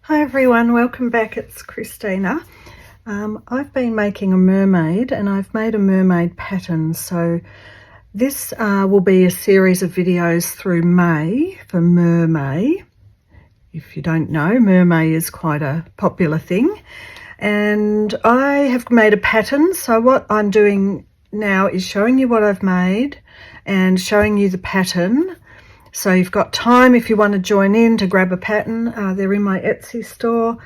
Hi everyone, welcome back. It's Christina. I've been making a mermaid and I've made a mermaid pattern. So this will be a series of videos through May for Mermay. If you don't know, Mermay is quite a popular thing. And I have made a pattern. So what I'm doing now is showing you what I've made and showing you the pattern. So you've got time if you want to join in to grab a pattern. They're in my Etsy store.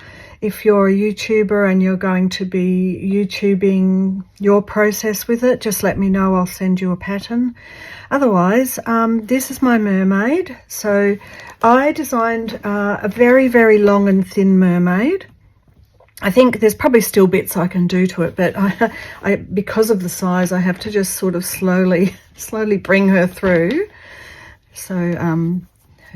If you're a YouTuber and you're going to be YouTubing your process with it, just let me know. I'll send you a pattern. Otherwise, this is my mermaid. So I designed a very, very long and thin mermaid. I think there's probably still bits I can do to it, but I because of the size, I have to just sort of slowly bring her through. So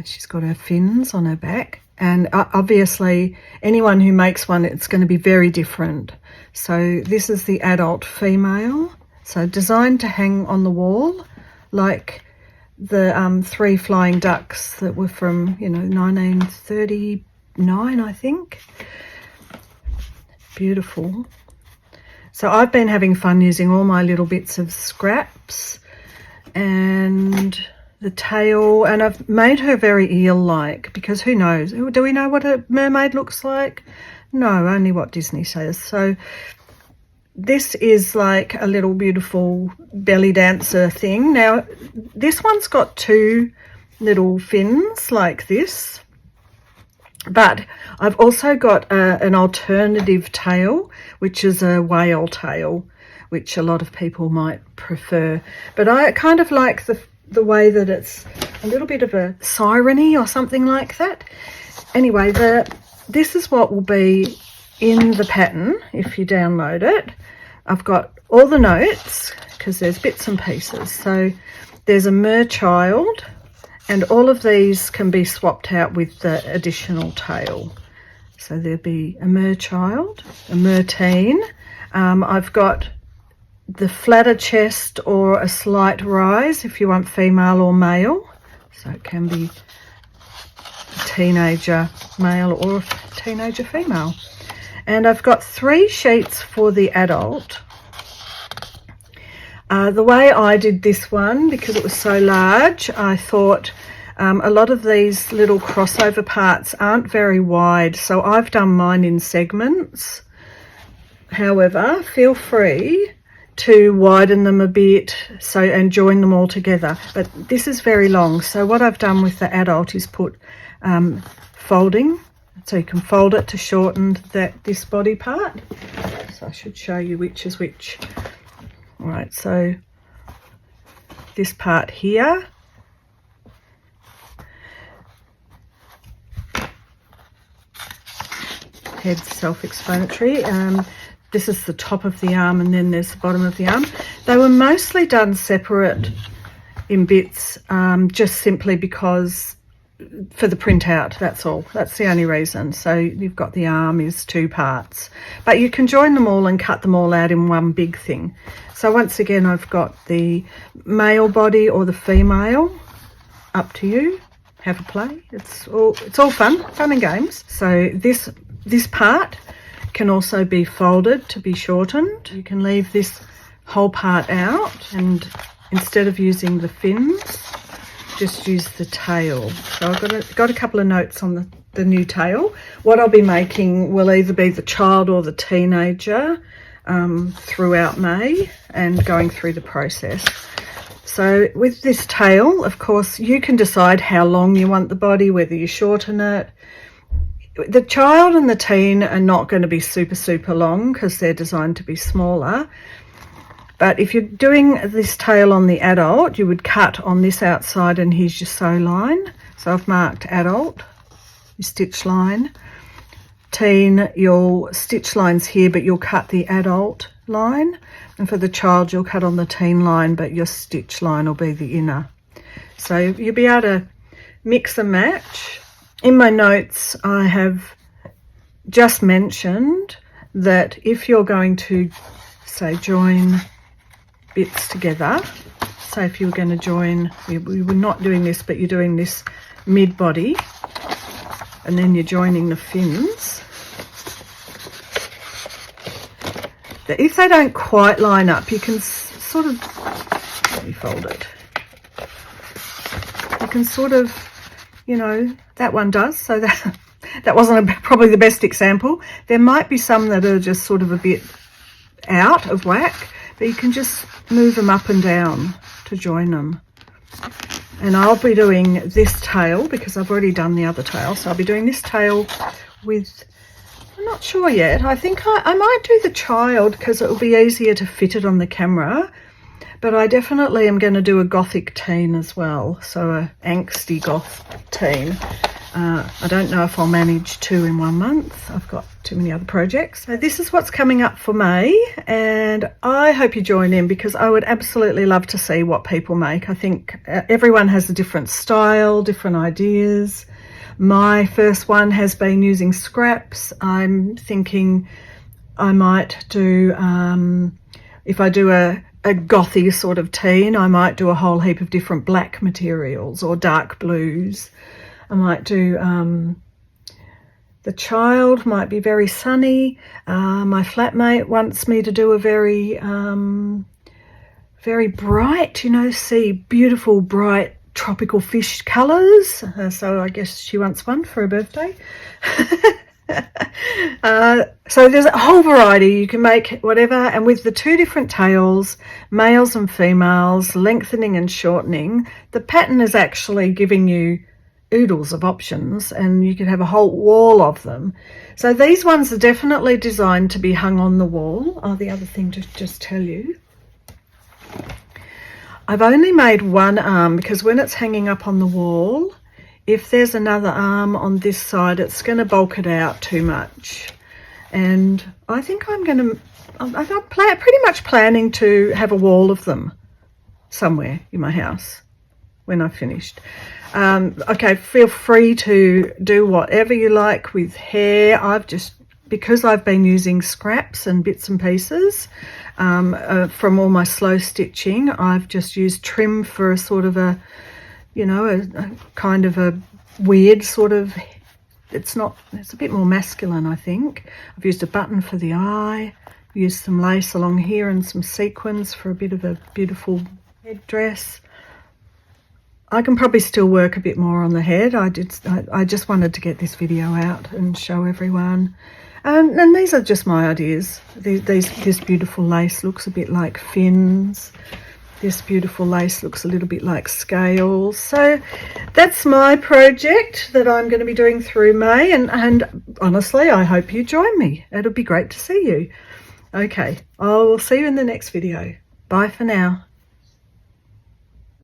she's got her fins on her back, and obviously anyone who makes one, it's going to be very different. So this is the adult female, so designed to hang on the wall like the three flying ducks that were from 1939, I think. Beautiful. So I've been having fun using all my little bits of scraps and the tail, and I've made her very eel-like because who knows? Do we know what a mermaid looks like? No, only what Disney says. So this is like a little beautiful belly dancer thing. Now, this one's got two little fins like this, but I've also got an alternative tail, which is a whale tail, which a lot of people might prefer. But I kind of like the way that it's a little bit of a siren-y or something like that. Anyway, this is what will be in the pattern if you download it. I've got all the notes because there's bits and pieces. So there's a mer child, and all of these can be swapped out with the additional tail. So there'll be a mer child, a mer teen. I've got the flatter chest or a slight rise if you want female or male. So it can be a teenager male or a teenager female. And I've got 3 sheets for the adult. The way I did this one, because it was so large, I thought a lot of these little crossover parts aren't very wide, so I've done mine in segments. However, feel free to widen them a bit and join them all together, but this is very long. So what I've done with the adult is put folding, so you can fold it to shorten this body part. So I should show you which is which. All right, so this part here, head's self-explanatory. This is the top of the arm, and then there's the bottom of the arm. They were mostly done separate in bits, just simply because for the printout, that's all. That's the only reason. So you've got the arm is 2 parts, but you can join them all and cut them all out in one big thing. So once again, I've got the male body or the female, up to you. Have a play. It's all fun and games. So this part can also be folded to be shortened. You can leave this whole part out, and instead of using the fins, just use the tail. So I've got a couple of notes on the new tail. What I'll be making will either be the child or the teenager throughout May and going through the process. So with this tail, of course, you can decide how long you want the body, whether you shorten it. The child and the teen are not going to be super long because they're designed to be smaller. But if you're doing this tail on the adult, you would cut on this outside, and here's your sew line. So I've marked adult, your stitch line. Teen, your stitch line's here, but you'll cut the adult line. And for the child, you'll cut on the teen line, but your stitch line will be the inner. So you'll be able to mix and match. In my notes, I have just mentioned that if you're going to, say, join bits together, so if you're going to join, we were not doing this, but you're doing this mid-body, and then you're joining the fins. If they don't quite line up, you can sort of, let me fold it. You can sort of, you know, that one does, so that wasn't probably the best example. There might be some that are just sort of a bit out of whack, but you can just move them up and down to join them. And I'll be doing this tail because I've already done the other tail, so I'll be doing this tail with, I'm not sure yet. I think I might do the child because it'll be easier to fit it on the camera. But I definitely am going to do a gothic teen as well. So a angsty goth teen. I don't know if I'll manage 2 in 1 month. I've got too many other projects. So this is what's coming up for May. And I hope you join in because I would absolutely love to see what people make. I think everyone has a different style, different ideas. My first one has been using scraps. I'm thinking I might do, if I do a gothy sort of teen, I might do a whole heap of different black materials or dark blues. I might do, the child might be very sunny. My flatmate wants me to do a very, very bright, you know, see beautiful, bright, tropical fish colours. So I guess she wants one for her birthday. So there's a whole variety. You can make whatever, and with the 2 different tails, males and females, lengthening and shortening, the pattern is actually giving you oodles of options, and you can have a whole wall of them. So these ones are definitely designed to be hung on the wall. Oh, the other thing to just tell you, I've only made 1 arm because when it's hanging up on the wall, if there's another arm on this side, it's going to bulk it out too much. And I think I'm pretty much planning to have a wall of them somewhere in my house when I've finished. Okay, feel free to do whatever you like with hair. Because I've been using scraps and bits and pieces from all my slow stitching, I've just used trim for a sort of a, you know, a kind of a weird sort of, it's a bit more masculine, I think. I've used a button for the eye, used some lace along here and some sequins for a bit of a beautiful headdress. I can probably still work a bit more on the head. I just wanted to get this video out and show everyone. And these are just my ideas. This beautiful lace looks a bit like fins. This beautiful lace looks a little bit like scales. So that's my project that I'm going to be doing through May. And honestly, I hope you join me. It'll be great to see you. Okay, I will see you in the next video. Bye for now.